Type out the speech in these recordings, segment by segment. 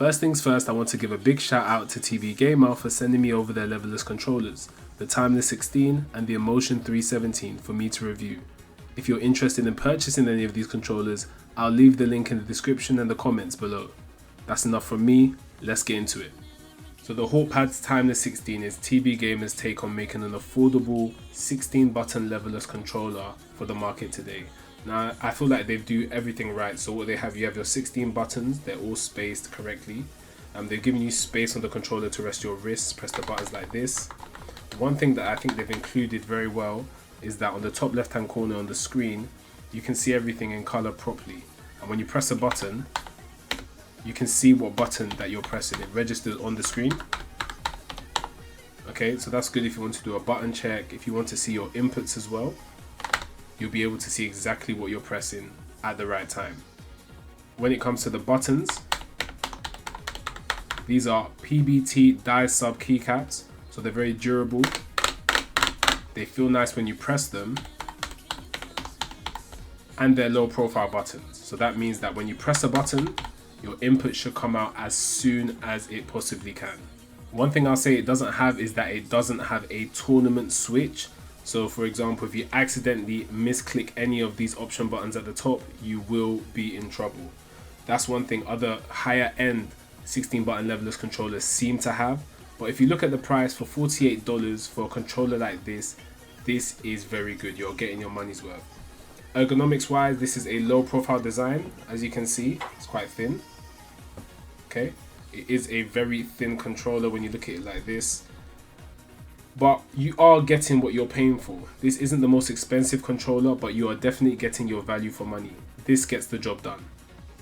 First things first, I want to give a big shout out to TBGamer for sending me over their Leverless controllers, the Timeless 16 and the Emotion 317 for me to review. If you're interested in purchasing any of these controllers, I'll leave the link in the description and the comments below. That's enough from me, let's get into it. So the HautePad's Timeless 16 is TBGamer's take on making an affordable 16-button Leverless controller for the market today. Now, I feel like they do everything right. So what they have, you have your 16 buttons, they're all spaced correctly. They've given you space on the controller to rest your wrists, press the buttons like this. One thing that I think they've included very well is that on the top left hand corner on the screen, you can see everything in color properly. And when you press a button, you can see what button that you're pressing. It registers on the screen. Okay, so that's good if you want to do a button check, if you want to see your inputs as well. You'll be able to see exactly what you're pressing at the right time. When it comes to the buttons, these are PBT die sub keycaps, so they're very durable. They feel nice when you press them, and they're low profile buttons. So that means that when you press a button, your input should come out as soon as it possibly can. One thing I'll say it doesn't have is that it doesn't have a tournament switch. So for example, if you accidentally misclick any of these option buttons at the top, you will be in trouble. That's one thing other higher end 16 button Leverless controllers seem to have. But if you look at the price for $48 for a controller like this, this is very good. You're getting your money's worth. Ergonomics wise, this is a low profile design. As you can see, it's quite thin. Okay, it is a very thin controller when you look at it like this. But you are getting what you're paying for. This isn't the most expensive controller, but you are definitely getting your value for money. This gets the job done.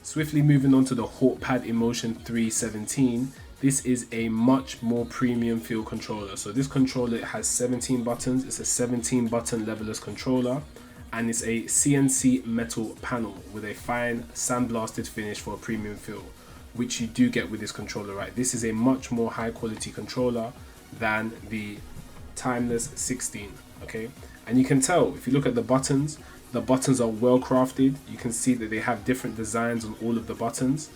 Swiftly moving on to the HautePad Emotion 317. This is a much more premium feel controller. So this controller has 17 buttons. It's a 17 button Leverless controller. And it's a CNC metal panel with a fine sandblasted finish for a premium feel, which you do get with this controller, right? This is a much more high quality controller than the Timeless 16, okay? And you can tell if you look at the buttons are well crafted. You can see that they have different designs on all of the buttons,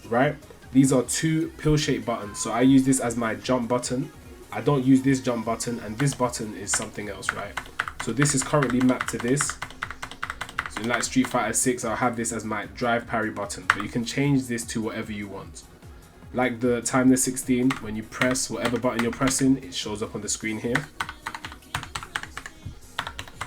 right? These are two pill-shaped buttons. So I use this as my jump button. I don't use this jump button, and this button is something else, right? So this is currently mapped to this. So in like Street Fighter 6, I'll have this as my drive parry button, but you can change this to whatever you want. Like the Timeless 16, when you press whatever button you're pressing, it shows up on the screen here.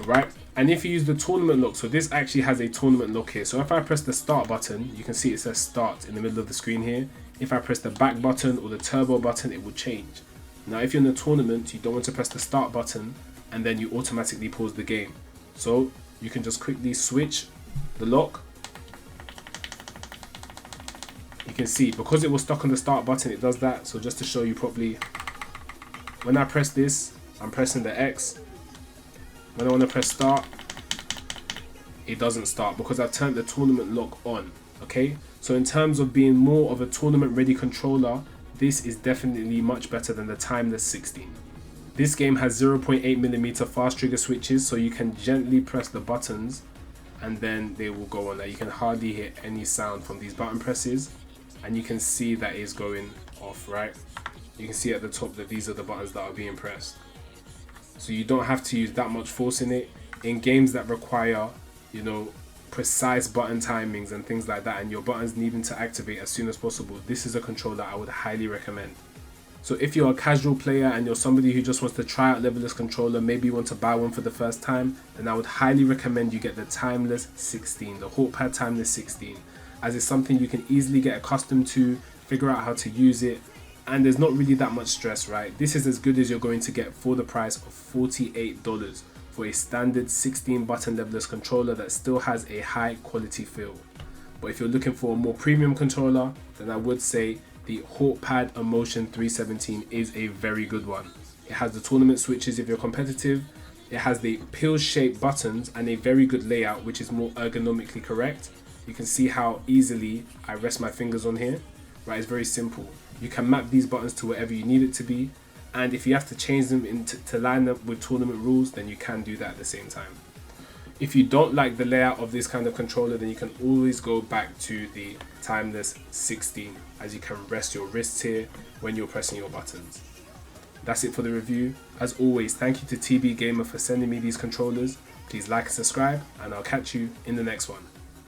Alright, and if you use the tournament lock, so this actually has a tournament lock here. So if I press the start button, you can see it says start in the middle of the screen here. If I press the back button or the turbo button, it will change. Now if you're in a tournament, you don't want to press the start button and then you automatically pause the game. So you can just quickly switch the lock. You can see because it was stuck on the start button, it does that. So just to show you properly, when I press this, I'm pressing the X. When I want to press start, it doesn't start because I've turned the tournament lock on. Okay, so in terms of being more of a tournament ready controller, this is definitely much better than the Timeless 16. This game has 0.8mm fast trigger switches, so you can gently press the buttons and then they will go on. Like, you can hardly hear any sound from these button presses, and you can see that it's going off, right? You can see at the top that these are the buttons that are being pressed. So you don't have to use that much force in it. In games that require, you know, precise button timings and things like that, and your buttons needing to activate as soon as possible, this is a controller I would highly recommend. So if you're a casual player and you're somebody who just wants to try out Leverless controller, maybe you want to buy one for the first time, then I would highly recommend you get the Timeless 16, the HautePad Timeless 16, as it's something you can easily get accustomed to, figure out how to use it, and there's not really that much stress, right? This is as good as you're going to get for the price of $48 for a standard 16 button Leverless controller that still has a high quality feel. But if you're looking for a more premium controller, then I would say the HautePad Emotion 317 is a very good one. It has the tournament switches if you're competitive. It has the pill-shaped buttons and a very good layout, which is more ergonomically correct. You can see how easily I rest my fingers on here, right? It's very simple. You can map these buttons to wherever you need it to be. And if you have to change them to line up with tournament rules, then you can do that at the same time. If you don't like the layout of this kind of controller, then you can always go back to the Timeless 16. as you can rest your wrists here when you're pressing your buttons. That's it for the review. As always, thank you to TBGamer for sending me these controllers. Please like and subscribe, and I'll catch you in the next one.